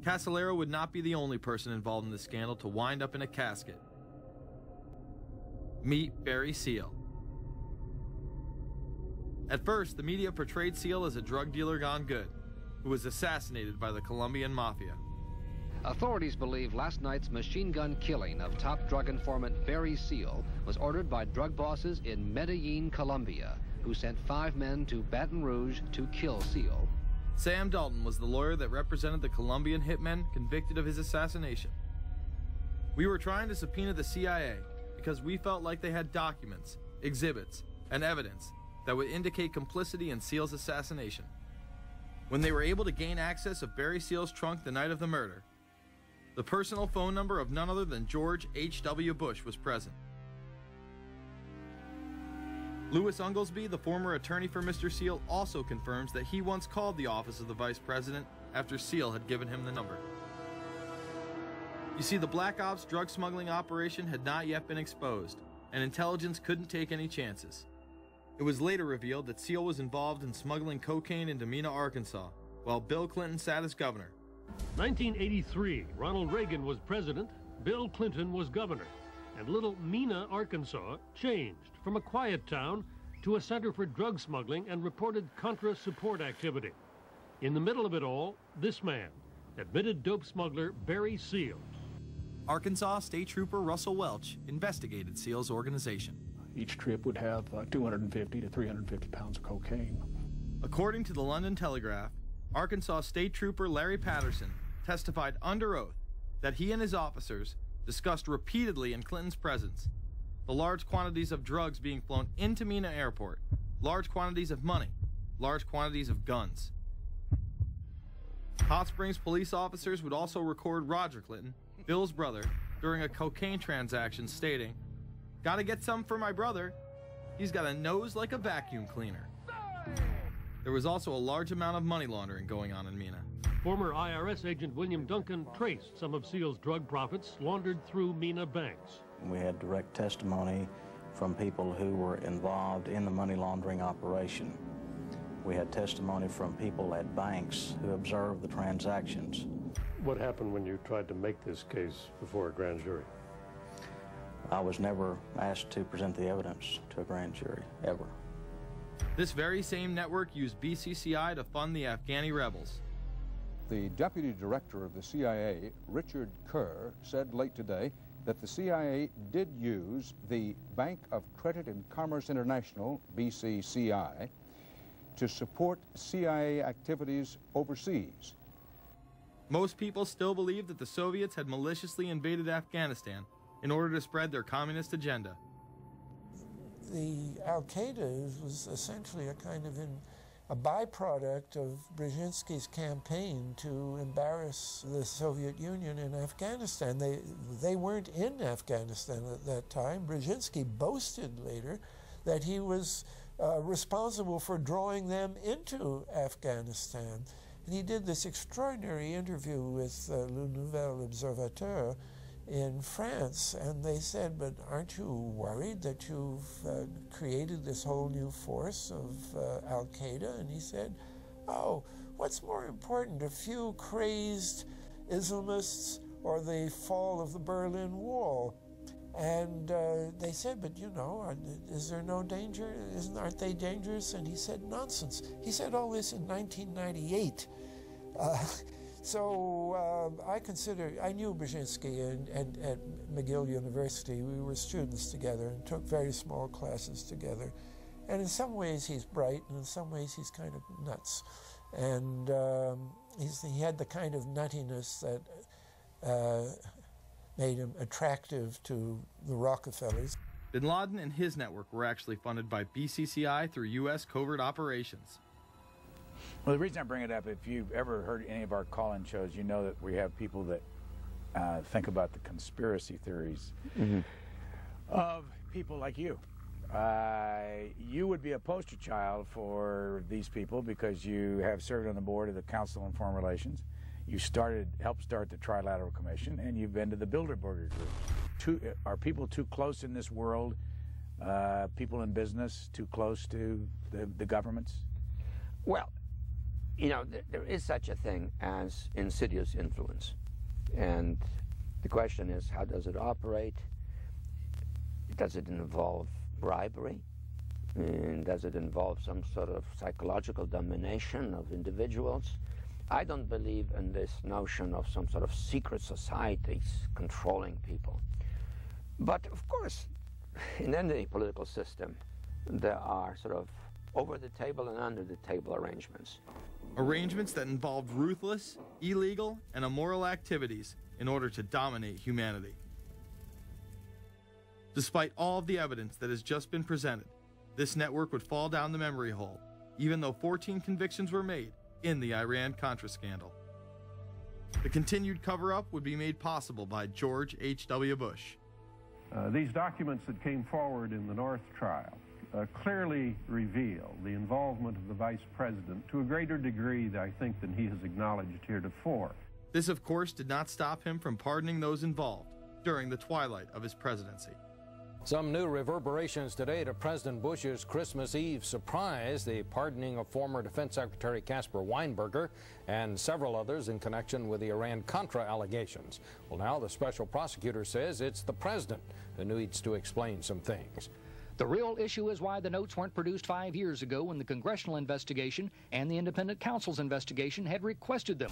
Casillero would not be the only person involved in the scandal to wind up in a casket. Meet Barry Seal. At first, the media portrayed Seal as a drug dealer gone good, who was assassinated by the Colombian mafia. Authorities believe last night's machine gun killing of top drug informant Barry Seal was ordered by drug bosses in Medellin, Colombia, who sent 5 men to Baton Rouge to kill Seal. Sam Dalton was the lawyer that represented the Colombian hitmen convicted of his assassination. We were trying to subpoena the CIA because we felt like they had documents, exhibits, and evidence that would indicate complicity in Seal's assassination. When they were able to gain access of Barry Seal's trunk the night of the murder, the personal phone number of none other than George H.W. Bush was present. Louis Unglesby, the former attorney for Mr. Seal, also confirms that he once called the office of the vice president after Seal had given him the number. You see, the Black Ops drug smuggling operation had not yet been exposed, and intelligence couldn't take any chances. It was later revealed that Seal was involved in smuggling cocaine into Mena, Arkansas, while Bill Clinton sat as governor. 1983, Ronald Reagan was president, Bill Clinton was governor, and little Mena, Arkansas changed from a quiet town to a center for drug smuggling and reported Contra support activity. In the middle of it all, this man, admitted dope smuggler Barry Seal. Arkansas State Trooper Russell Welch investigated Seal's organization. Each trip would have 250 to 350 pounds of cocaine. According to the London Telegraph, Arkansas State Trooper Larry Patterson testified under oath that he and his officers discussed repeatedly in Clinton's presence the large quantities of drugs being flown into Mena Airport, large quantities of money, large quantities of guns. Hot Springs police officers would also record Roger Clinton, Bill's brother, during a cocaine transaction stating, "Gotta get some for my brother. He's got a nose like a vacuum cleaner." There was also a large amount of money laundering going on in Mena. Former IRS agent William Duncan traced some of Seal's drug profits laundered through Mena banks. We had direct testimony from people who were involved in the money laundering operation. We had testimony from people at banks who observed the transactions. What happened when you tried to make this case before a grand jury? I was never asked to present the evidence to a grand jury, ever. This very same network used BCCI to fund the Afghani rebels. The deputy director of the CIA, Richard Kerr, said late today that the CIA did use the Bank of Credit and Commerce International, BCCI, to support CIA activities overseas. Most people still believe that the Soviets had maliciously invaded Afghanistan in order to spread their communist agenda. The Al-Qaeda was essentially a kind of a byproduct of Brzezinski's campaign to embarrass the Soviet Union in Afghanistan. They weren't in Afghanistan at that time. Brzezinski boasted later that he was responsible for drawing them into Afghanistan. And he did this extraordinary interview with Le Nouvel Observateur in France, and they said, "But aren't you worried that you've created this whole new force of Al-Qaeda?" And he said, "Oh, what's more important, a few crazed Islamists or the fall of the Berlin Wall?" And they said, "But you know, is there no danger? Aren't they dangerous?" And he said, "Nonsense." He said all this in 1998. So I knew Brzezinski at McGill University. We were students together and took very small classes together. And in some ways he's bright, and in some ways he's kind of nuts. And he had the kind of nuttiness that made him attractive to the Rockefellers. Bin Laden and his network were actually funded by BCCI through U.S. covert operations. Well, the reason I bring it up, if you've ever heard any of our call-in shows, you know that we have people that think about the conspiracy theories of people like you. You would be a poster child for these people because you have served on the board of the Council on Foreign Relations. You helped start the Trilateral Commission, and you've been to the Bilderberger Group. Are people too close in this world, people in business, too close to the governments? Well, You know, there is such a thing as insidious influence. And the question is, how does it operate? Does it involve bribery? And does it involve some sort of psychological domination of individuals? I don't believe in this notion of some sort of secret societies controlling people. But of course, in any political system, there are sort of over-the-table and under-the-table arrangements. Arrangements that involved ruthless, illegal, and immoral activities in order to dominate humanity. Despite all of the evidence that has just been presented, this network would fall down the memory hole, even though 14 convictions were made in the Iran-Contra scandal. The continued cover-up would be made possible by George H.W. Bush. These documents that came forward in the North trial clearly reveal the involvement of the vice president to a greater degree, I think, than he has acknowledged heretofore. This, of course, did not stop him from pardoning those involved during the twilight of his presidency. Some new reverberations today to President Bush's Christmas Eve surprise, the pardoning of former Defense Secretary Caspar Weinberger and several others in connection with the Iran-Contra allegations. Well, now the special prosecutor says it's the president who needs to explain some things. The real issue is why the notes weren't produced 5 years ago when the congressional investigation and the independent counsel's investigation had requested them.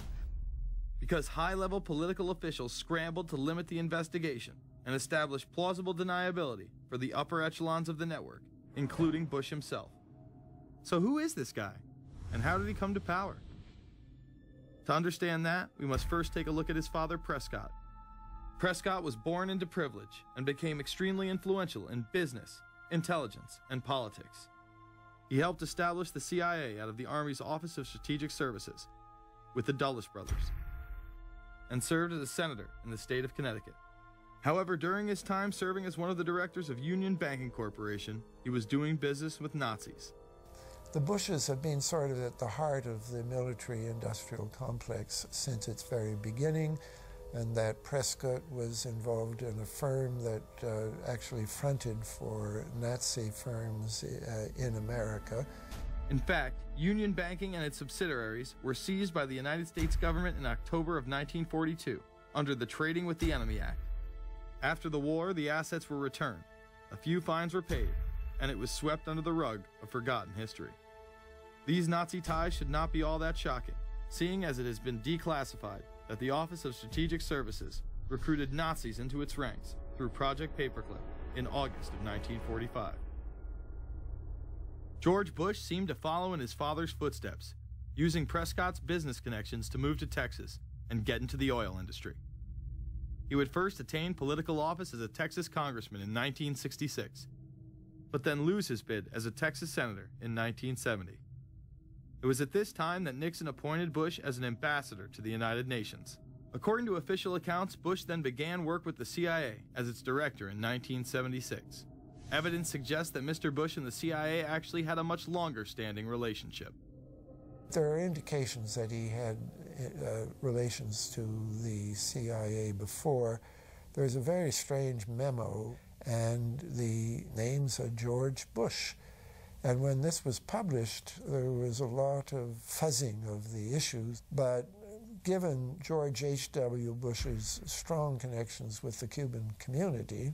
Because high-level political officials scrambled to limit the investigation and establish plausible deniability for the upper echelons of the network, including Bush himself. So who is this guy, and how did he come to power? To understand that, we must first take a look at his father, Prescott. Prescott was born into privilege and became extremely influential in business, intelligence, and politics. He helped establish the CIA out of the Army's Office of Strategic Services with the Dulles brothers, and served as a senator in the state of Connecticut. However, during his time serving as one of the directors of Union Banking Corporation, he was doing business with Nazis. The Bushes have been sort of at the heart of the military-industrial complex since its very beginning, and that Prescott was involved in a firm that actually fronted for Nazi firms in America. In fact, Union Banking and its subsidiaries were seized by the United States government in October of 1942 under the Trading with the Enemy Act. After the war, the assets were returned, a few fines were paid, and it was swept under the rug of forgotten history. These Nazi ties should not be all that shocking, seeing as it has been declassified that the Office of Strategic Services recruited Nazis into its ranks through Project Paperclip in August of 1945. George Bush seemed to follow in his father's footsteps, using Prescott's business connections to move to Texas and get into the oil industry. He would first attain political office as a Texas congressman in 1966, but then lose his bid as a Texas senator in 1970. It was at this time that Nixon appointed Bush as an ambassador to the United Nations. According to official accounts, Bush then began work with the CIA as its director in 1976. Evidence suggests that Mr. Bush and the CIA actually had a much longer-standing relationship. There are indications that he had relations to the CIA before. There's a very strange memo, and the name's George Bush. And when this was published, there was a lot of fuzzing of the issues, but given George H.W. Bush's strong connections with the Cuban community,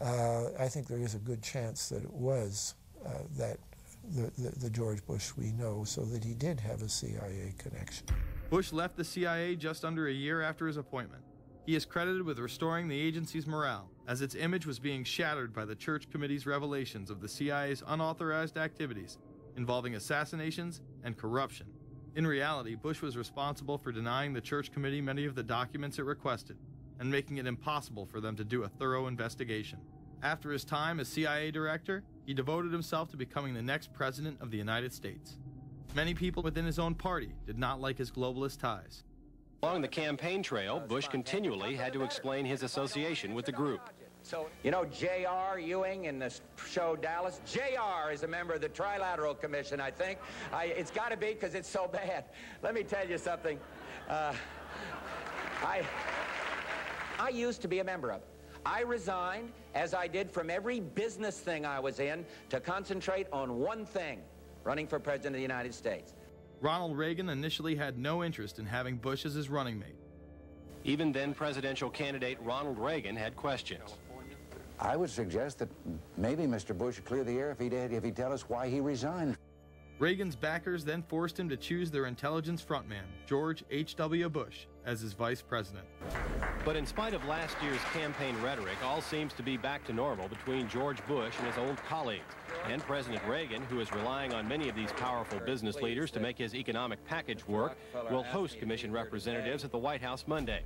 I think there is a good chance that it was the George Bush we know, so that he did have a CIA connection. Bush left the CIA just under a year after his appointment. He is credited with restoring the agency's morale, as its image was being shattered by the Church Committee's revelations of the CIA's unauthorized activities involving assassinations and corruption. In reality, Bush was responsible for denying the Church Committee many of the documents it requested and making it impossible for them to do a thorough investigation. After his time as CIA director, he devoted himself to becoming the next president of the United States. Many people within his own party did not like his globalist ties. Along the campaign trail, Bush continually had to explain his association with the group. So, you know, J.R. Ewing in the show Dallas? J.R. is a member of the Trilateral Commission, I think. It's got to be because it's so bad. Let me tell you something. I used to be a member of it. I resigned, as I did from every business thing I was in, to concentrate on one thing, running for President of the United States. Ronald Reagan initially had no interest in having Bush as his running mate. Even then presidential candidate Ronald Reagan had questions. I would suggest that maybe Mr. Bush would clear the air if he'd tell us why he resigned. Reagan's backers then forced him to choose their intelligence frontman, George H.W. Bush, as his vice president. But in spite of last year's campaign rhetoric, all seems to be back to normal between George Bush and his old colleagues. And President Reagan, who is relying on many of these powerful business leaders to make his economic package work, will host commission representatives at the White House Monday.